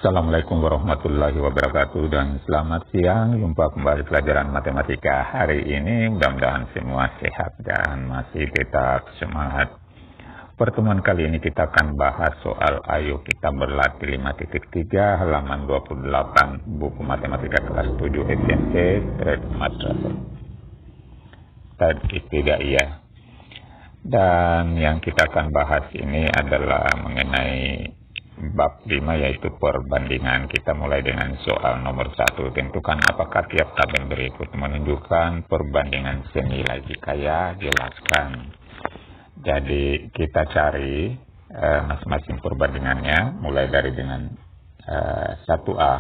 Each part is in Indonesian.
Assalamualaikum warahmatullahi wabarakatuh dan selamat siang. Jumpa kembali pelajaran matematika hari ini. Mudah-mudahan semua sehat dan masih tetap semangat. Pertemuan kali ini kita akan bahas soal Ayo Kita Berlatih 5.3 halaman 28 buku matematika kelas 7 SMP Trade Madrasah Ibtidaiyah. Dan yang kita akan bahas ini adalah mengenai bab 5 yaitu perbandingan. Kita mulai dengan soal nomor 1. Tentukan apakah tiap tabel berikut menunjukkan perbandingan senilai. Jika ya, jelaskan. Jadi kita cari masing-masing perbandingannya mulai dari dengan 1A.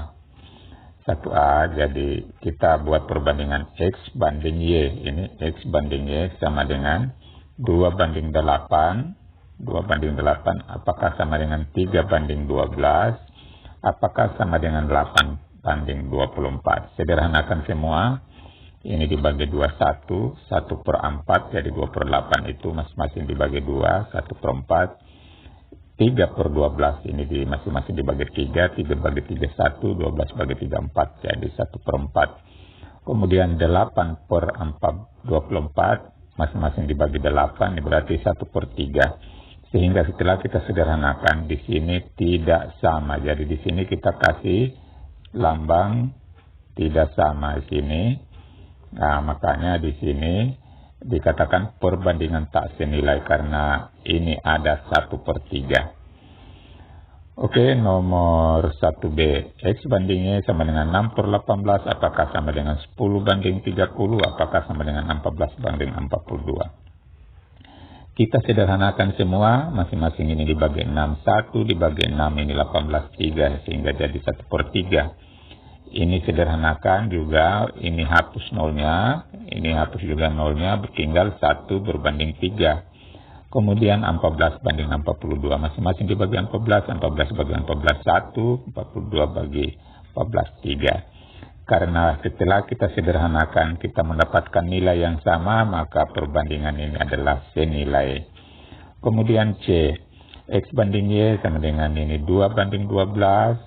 1A, jadi kita buat perbandingan X banding Y. Ini X banding Y sama dengan 2 banding 8. 2 banding 8 apakah sama dengan 3 banding 12, apakah sama dengan 8 banding 24. Sederhanakan semua, ini dibagi 2 1 per 4, jadi 2 per 8 itu masing-masing dibagi 2, 1 per 4, 3 per 12 ini masing-masing dibagi 3, 3 bagi 3 1, 12 bagi 3 4, jadi 1 per 4. Kemudian 8 per 24 masing-masing dibagi 8, ini berarti 1 per 3. Sehingga setelah kita sederhanakan di sini tidak sama. Jadi di sini kita kasih lambang tidak sama di sini. Nah, makanya di sini dikatakan perbandingan tak senilai karena ini ada 1 per 3. Oke, nomor 1B. X bandingnya sama dengan 6 per 18. Apakah sama dengan 10 banding 30? Apakah sama dengan 14 banding 42? Kita sederhanakan semua, masing-masing ini dibagi 6, 1 dibagi 6, ini 18, 3, sehingga jadi 1 per 3. Ini sederhanakan juga, ini hapus nolnya, ini hapus juga nolnya, tinggal 1 berbanding 3. Kemudian 14 banding 42, masing-masing dibagi 14, 14 bagi 14, 1, 42 bagi 14, 3. Karena setelah kita sederhanakan, kita mendapatkan nilai yang sama, maka perbandingan ini adalah senilai. Kemudian C, X banding Y sama dengan ini 2 banding 12.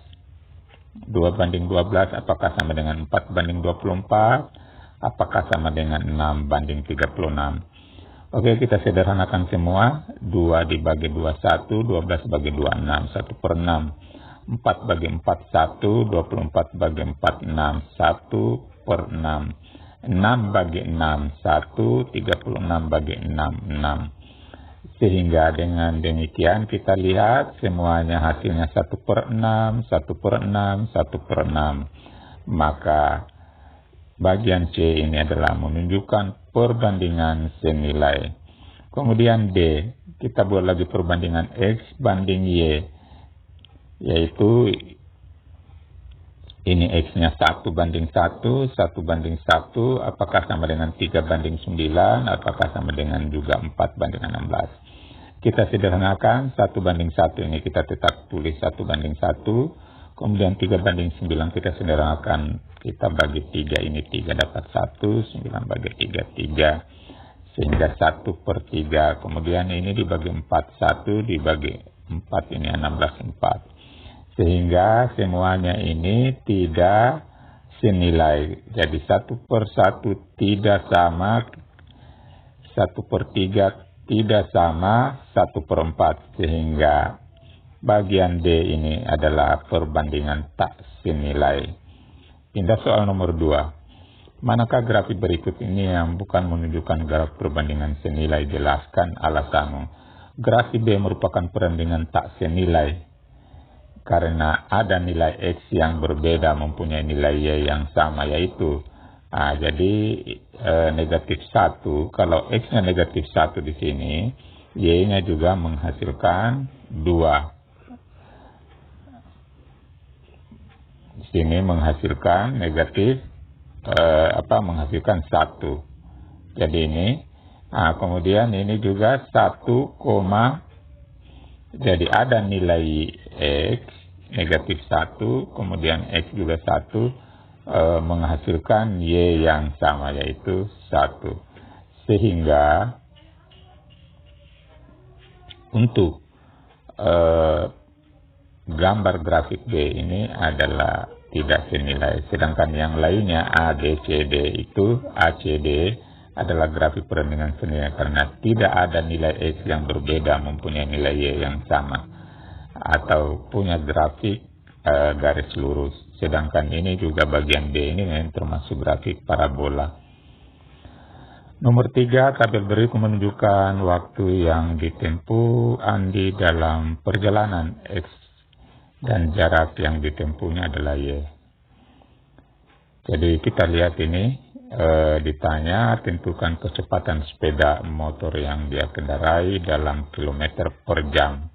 2 banding 12, apakah sama dengan 4 banding 24? Apakah sama dengan 6 banding 36? Oke, kita sederhanakan semua. 2 dibagi 2, 1, 12 bagi 2, 6, 1 per 6. 4 bagi 4, 1, 24 bagi 4, 6, 1 per 6. 6 bagi 6, 1, 36 bagi 6, 6. Sehingga dengan demikian kita lihat semuanya hasilnya 1 per 6, 1 per 6, 1 per 6. Maka bagian C ini adalah menunjukkan perbandingan senilai. Kemudian D, kita buat lagi perbandingan X banding Y. Yaitu ini X-nya 1 banding 1, 1 banding 1, apakah sama dengan 3 banding 9, apakah sama dengan juga 4 banding 16. Kita sederhanakan, 1 banding 1 ini kita tetap tulis 1 banding 1, kemudian 3 banding 9 kita sederhanakan, kita bagi 3, ini 3 dapat 1, 9 bagi 3, 3, sehingga 1 per 3, kemudian ini dibagi 4, 1 dibagi 4, ini 16, 4. Sehingga semuanya ini tidak senilai. Jadi 1 per 1 tidak sama, 1 per 3 tidak sama, 1 per 4. Sehingga bagian D ini adalah perbandingan tak senilai. Pindah soal nomor 2. Manakah grafik berikut ini yang bukan menunjukkan grafik perbandingan senilai? Jelaskan alasanmu. Grafik B merupakan perbandingan tak senilai karena ada nilai X yang berbeda mempunyai nilai Y yang sama, yaitu jadi negatif 1. Kalau X-nya negatif 1 di sini, Y-nya juga menghasilkan 2. Di sini menghasilkan negatif menghasilkan 1. Jadi ini kemudian ini juga 1, jadi ada nilai X negatif 1, kemudian X juga 1, menghasilkan Y yang sama, yaitu 1. Sehingga untuk gambar grafik B ini adalah tidak senilai. Sedangkan yang lainnya A, B, C, D itu A, C, D adalah grafik perbandingan senilai karena tidak ada nilai X yang berbeda mempunyai nilai Y yang sama atau punya grafik garis lurus. Sedangkan ini juga bagian B ini memang termasuk grafik parabola. Nomor 3, tabel berikut menunjukkan waktu yang ditempuh Andi dalam perjalanan X dan jarak yang ditempuhnya adalah Y. Jadi kita lihat ini ditanya tentukan kecepatan sepeda motor yang dia kendarai dalam kilometer per jam.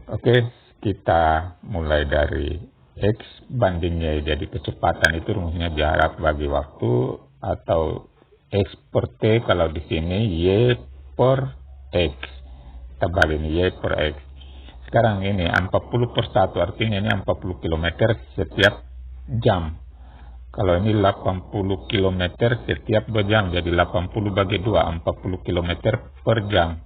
Oke, kita mulai dari X banding Y. Jadi kecepatan itu rumusnya jarak bagi waktu atau X per T, kalau di sini Y per X. Kita balik ini Y per X. Sekarang ini 40 per 1, artinya ini 40 km setiap jam. Kalau ini 80 km setiap 2 jam, jadi 80 bagi 2, 40 km per jam.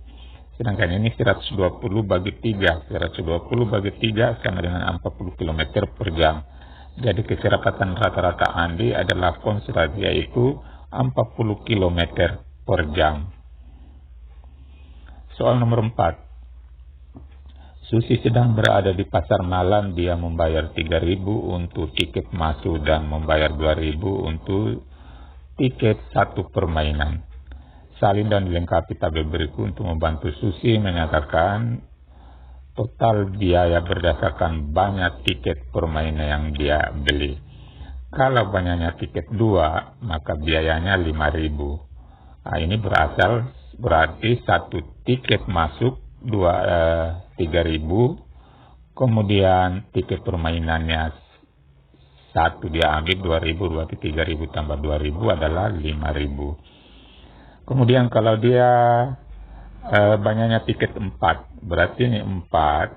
Sedangkan ini 120 bagi 3, 120 bagi 3 sama dengan 40 km per jam. Jadi kecepatan rata-rata Andi adalah konstan, yaitu 40 km per jam. Soal nomor 4. Susi sedang berada di pasar malam. Dia membayar 3.000 untuk tiket masuk dan membayar 2.000 untuk tiket satu permainan. Salin dan dilengkapi tabel berikut untuk membantu Susi menyatakan total biaya berdasarkan banyak tiket permainan yang dia beli. Kalau banyaknya tiket 2, maka biayanya 5.000. Nah, ini berarti satu tiket masuk 3.000, kemudian tiket permainannya satu dia ambil 2.000, berarti 3.000 tambah 2.000 adalah 5.000. Kemudian kalau dia banyaknya tiket 4, berarti ini 4,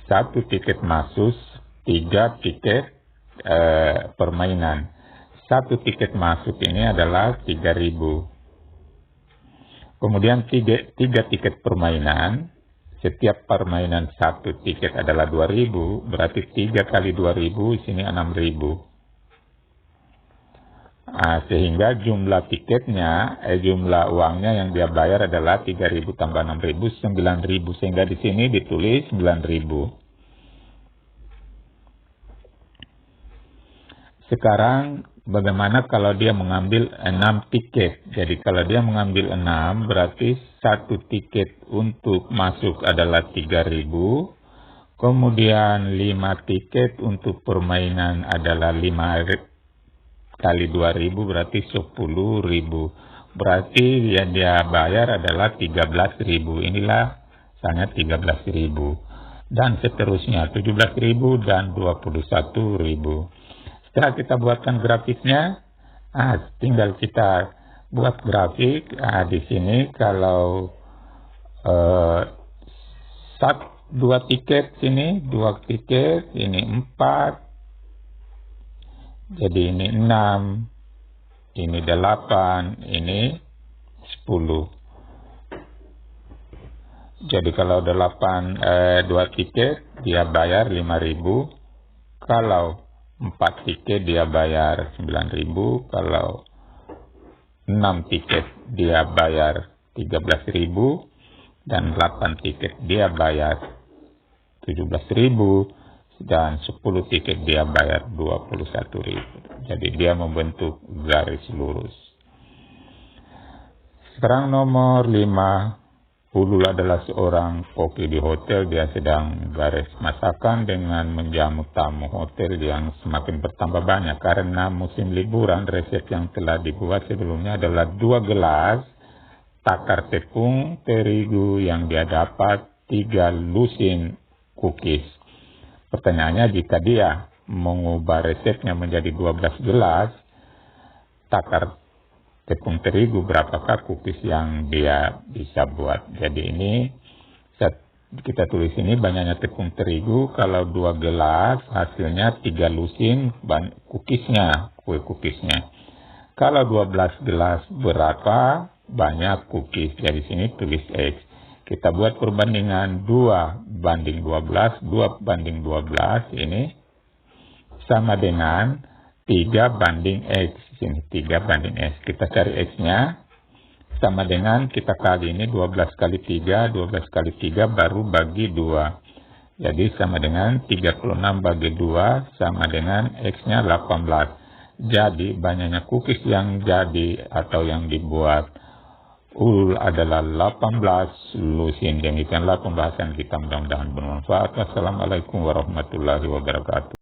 satu tiket masuk, 3 tiket permainan. Satu tiket masuk ini adalah 3.000. Kemudian 3 tiket permainan. Setiap permainan satu tiket adalah 2.000, berarti 3 kali 2.000 sini 6.000. Sehingga jumlah tiketnya, jumlah uangnya yang dia bayar adalah 3.000 tambah 6.000, 9.000. Sehingga di sini ditulis 9.000. Sekarang bagaimana kalau dia mengambil 6 tiket? Jadi kalau dia mengambil 6, berarti satu tiket untuk masuk adalah 3.000. Kemudian 5 tiket untuk permainan adalah 5 kali 2.000, berarti 10.000. Berarti yang dia bayar adalah 13.000. Inilah misalnya 13.000. Dan seterusnya 17.000 dan 21.000. Setelah kita buatkan grafiknya, tinggal kita buat grafik. Di sini kalau 2 tiket sini, 2 tiket, ini 4, jadi ini 6, ini 8, ini 10. Jadi kalau 2 tiket dia bayar 5.000, kalau 4 tiket dia bayar 9.000, kalau 6 tiket dia bayar 13.000, dan 8 tiket dia bayar 17.000, dan 10 tiket dia bayar 21.000. Jadi dia membentuk garis lurus. Sekarang nomor 5. Ulul adalah seorang koki di hotel. Dia sedang garis masakan dengan menjamu tamu hotel yang semakin bertambah banyak. Karena musim liburan, resep yang telah dibuat sebelumnya adalah 2 gelas takar tepung terigu yang dia dapat 3 lusin cookies. Pertanyaannya, jika dia mengubah resepnya menjadi 12 gelas takar tepung terigu, berapakah cookies yang dia bisa buat? Jadi ini kita tulis ini banyaknya tepung terigu. Kalau 2 gelas hasilnya 3 lusin kue cookiesnya. Kalau 12 gelas berapa banyak cookies? Jadi sini tulis X. Kita buat perbandingan 2:12, 2:12 ini sama dengan 3:X. Sini 3:X. Kita cari X-nya. Sama dengan kita kali ini 12 kali 3, 12 kali 3 baru bagi 2. Jadi sama dengan 36 bagi 2 sama dengan X-nya 18. Jadi banyaknya cookies yang jadi atau yang dibuat adalah 18. Lusin demikianlah pembahasan kita, mudah-mudahan bermanfaat. Wassalamualaikum warahmatullahi wabarakatuh.